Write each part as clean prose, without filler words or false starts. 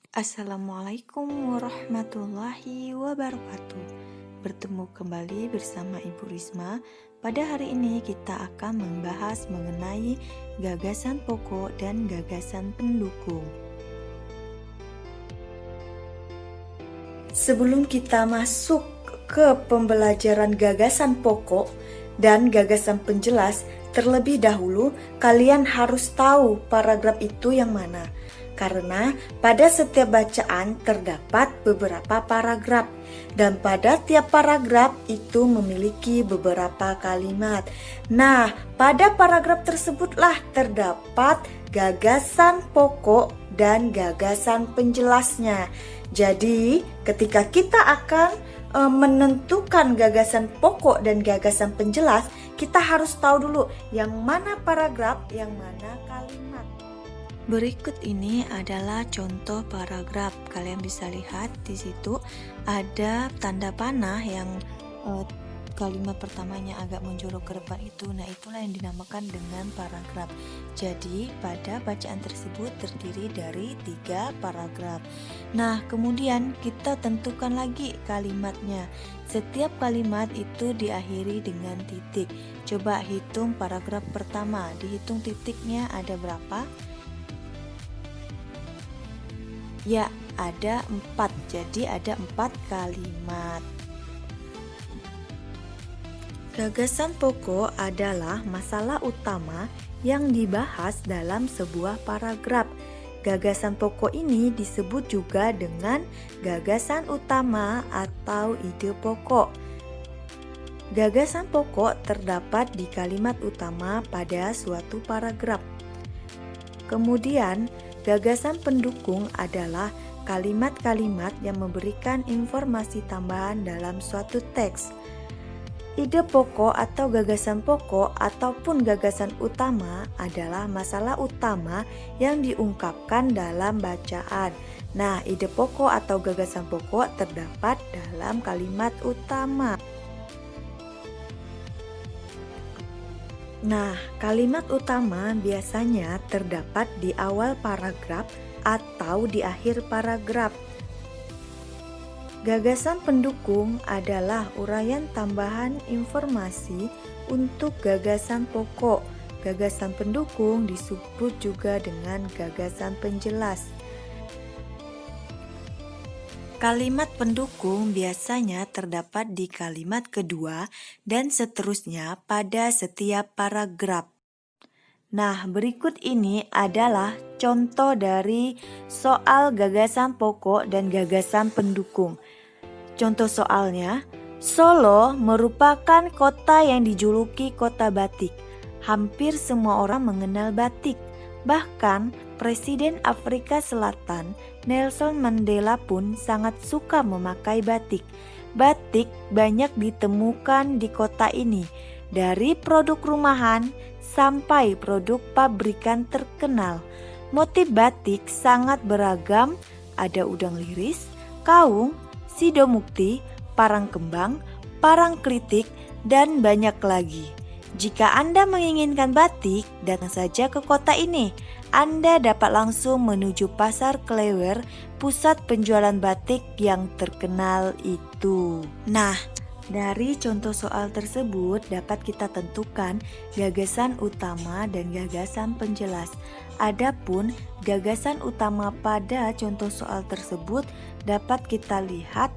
Assalamualaikum warahmatullahi wabarakatuh. Bertemu kembali bersama Ibu Risma. Pada hari ini kita akan membahas mengenai gagasan pokok dan gagasan pendukung. Sebelum kita masuk ke pembelajaran gagasan pokok dan gagasan penjelas, terlebih dahulu kalian harus tahu paragraf itu yang mana. Karena pada setiap bacaan terdapat beberapa paragraf dan pada tiap paragraf itu memiliki beberapa kalimat. Nah, pada paragraf tersebutlah terdapat gagasan pokok dan gagasan penjelasnya. Jadi, ketika kita akan menentukan gagasan pokok dan gagasan penjelas, kita harus tahu dulu yang mana paragraf, yang mana kalimat. Berikut ini adalah contoh paragraf. Kalian bisa lihat di situ ada tanda panah yang kalimat pertamanya agak menjorok ke depan itu. Nah, itulah yang dinamakan dengan paragraf. Jadi, pada bacaan tersebut terdiri dari 3 paragraf. Nah, kemudian kita tentukan lagi kalimatnya. Setiap kalimat itu diakhiri dengan titik. Coba hitung paragraf pertama. Dihitung titiknya ada berapa? Ya, ada 4. Jadi ada 4 kalimat. Gagasan pokok adalah masalah utama yang dibahas dalam sebuah paragraf. Gagasan pokok ini disebut juga dengan gagasan utama atau ide pokok. Gagasan pokok terdapat di kalimat utama pada suatu paragraf. Kemudian, gagasan pendukung adalah kalimat-kalimat yang memberikan informasi tambahan dalam suatu teks. Ide pokok atau gagasan pokok ataupun gagasan utama adalah masalah utama yang diungkapkan dalam bacaan. Nah, ide pokok atau gagasan pokok terdapat dalam kalimat utama. Nah, kalimat utama biasanya terdapat di awal paragraf atau di akhir paragraf. Gagasan pendukung adalah uraian tambahan informasi untuk gagasan pokok. Gagasan pendukung disebut juga dengan gagasan penjelas. Kalimat pendukung biasanya terdapat di kalimat kedua dan seterusnya pada setiap paragraf. Nah, berikut ini adalah contoh dari soal gagasan pokok dan gagasan pendukung. Contoh soalnya, Solo merupakan kota yang dijuluki kota batik. Hampir semua orang mengenal batik. Bahkan Presiden Afrika Selatan Nelson Mandela pun sangat suka memakai batik. Batik banyak ditemukan di kota ini, dari produk rumahan sampai produk pabrikan terkenal. Motif batik sangat beragam, ada udang liris, kaung, sidomukti, parang kembang, parang kritik, dan banyak lagi. Jika Anda menginginkan batik, datang saja ke kota ini. Anda dapat langsung menuju Pasar Klewer, pusat penjualan batik yang terkenal itu. Nah, dari contoh soal tersebut dapat kita tentukan gagasan utama dan gagasan penjelas. Adapun gagasan utama pada contoh soal tersebut dapat kita lihat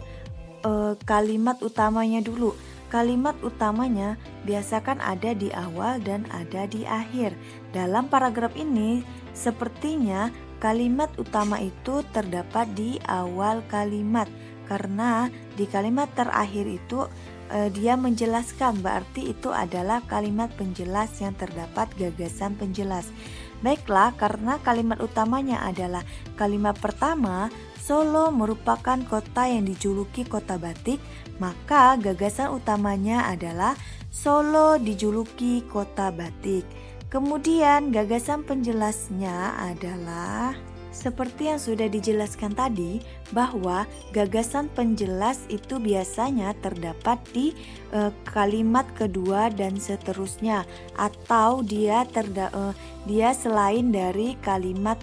kalimat utamanya dulu. Kalimat utamanya biasakan ada di awal dan ada di akhir. Dalam paragraf ini sepertinya kalimat utama itu terdapat di awal kalimat, karena di kalimat terakhir itu dia menjelaskan, berarti itu adalah kalimat penjelas yang terdapat gagasan penjelas. Baiklah, karena kalimat utamanya adalah kalimat pertama, Solo merupakan kota yang dijuluki kota batik, maka gagasan utamanya adalah Solo dijuluki kota batik. Kemudian gagasan penjelasnya adalah seperti yang sudah dijelaskan tadi, bahwa gagasan penjelas itu biasanya terdapat di kalimat kedua dan seterusnya, atau dia selain dari kalimat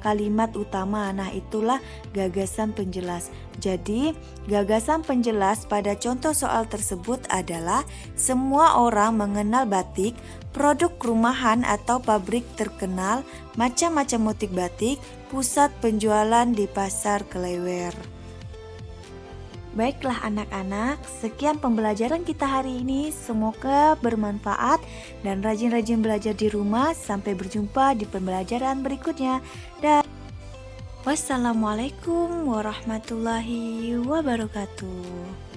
kalimat utama. Nah, itulah gagasan penjelas. Jadi, gagasan penjelas pada contoh soal tersebut adalah semua orang mengenal batik, produk rumahan atau pabrik terkenal, macam-macam motif batik, pusat penjualan di pasar Klewer. Baiklah anak-anak, sekian pembelajaran kita hari ini. Semoga bermanfaat dan rajin-rajin belajar di rumah. Sampai berjumpa di pembelajaran berikutnya. Dan wassalamualaikum warahmatullahi wabarakatuh.